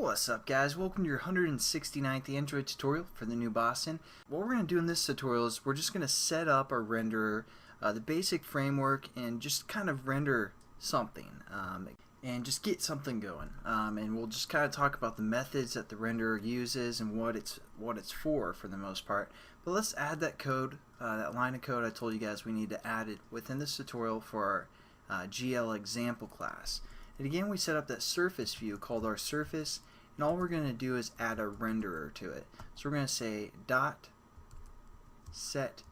What's up, guys? Welcome to your 169th Android tutorial for the new Boston. What we're going to do in this tutorial is we're just going to set up our renderer, the basic framework, and just kind of render something and just get something going. And we'll just kind of talk about the methods that the renderer uses and what it's for the most part. But let's add that code, that line of code I told you guys we need to add it within this tutorial for our GL example class. And again, we set up that surface view called our surface, and all we're going to do is add a renderer to it. So we're going to say dot set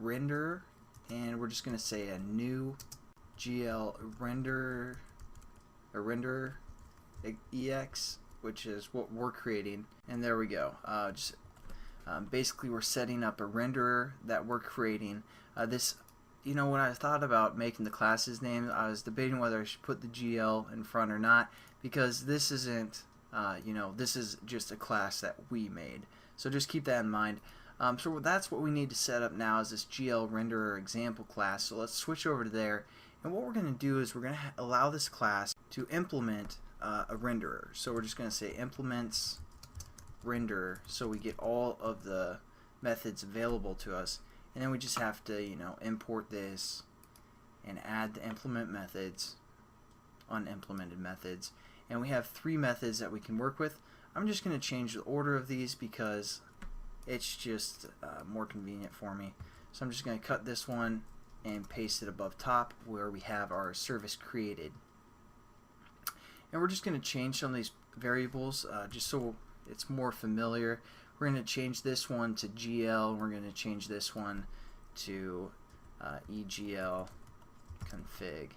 renderer, and we're just going to say a new GL renderer ex, which is what we're creating. And there we go. Basically, we're setting up a renderer that we're creating. You know, when I thought about making the class's name, I was debating whether I should put the GL in front or not, because this isn't, this is just a class that we made. So just keep that in mind. So that's what we need to set up now, is this GL renderer example class. So let's switch over to there. And what we're going to do is we're going to allow this class to implement a renderer. So we're just going to say implements renderer, so we get all of the methods available to us. And then we just have to, import this and add the implement methods, unimplemented methods. And we have 3 methods that we can work with. I'm just going to change the order of these because it's just more convenient for me. So I'm just going to cut this one and paste it above top where we have our service created. And we're just going to change some of these variables just so it's more familiar. We're going to change this one to GL. We're going to change this one to EGL config,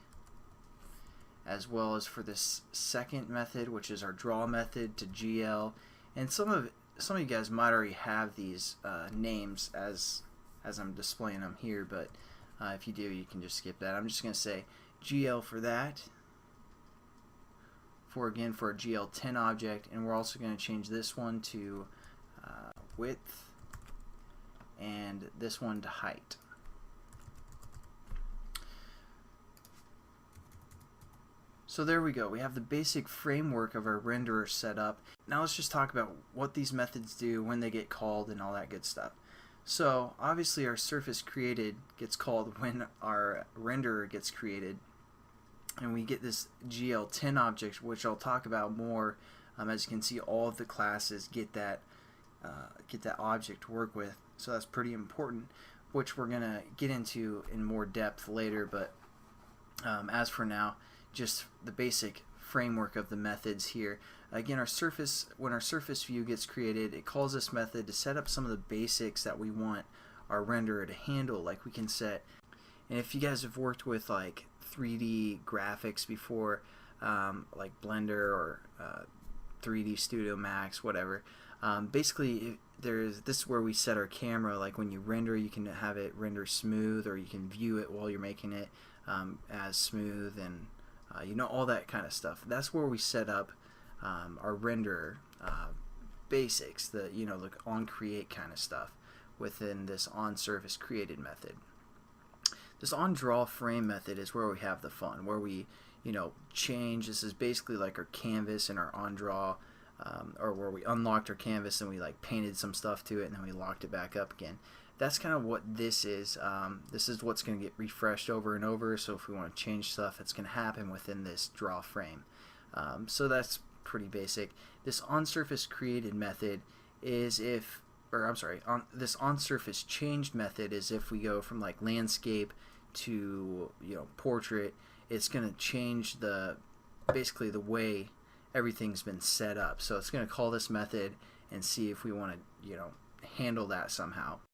as well as for this second method, which is our draw method, to GL. And some of you guys might already have these names as I'm displaying them here, but if you do, you can just skip that. I'm just going to say GL for that. For a GL10 object, and we're also going to change this one to width and this one to height. So there we go. We have the basic framework of our renderer set up. Now let's just talk about what these methods do, when they get called, and all that good stuff. So obviously our surface created gets called when our renderer gets created, and we get this GL10 object, which I'll talk about more. As you can see, all of the classes get that object to work with, so that's pretty important, which we're gonna get into in more depth later. But as for now, just the basic framework of the methods here. Again, when our surface view gets created, it calls this method to set up some of the basics that we want our renderer to handle. Like we can set, and if you guys have worked with like 3D graphics before, like Blender or 3D Studio Max, whatever. Basically, this is where we set our camera. Like when you render, you can have it render smooth, or you can view it while you're making it as smooth, and all that kind of stuff. That's where we set up our renderer basics, the on create kind of stuff within this on surface created method. This on draw frame method is where we have the fun, where we change. This is basically like our canvas and our on draw, or where we unlocked our canvas and we like painted some stuff to it and then we locked it back up again. That's kind of what this is. This is what's going to get refreshed over and over, so if we want to change stuff, it's going to happen within this draw frame. So that's pretty basic. This on surface created method is this on surface changed method is if we go from like landscape to portrait. It's going to change basically the way everything's been set up. So it's going to call this method and see if we want to handle that somehow.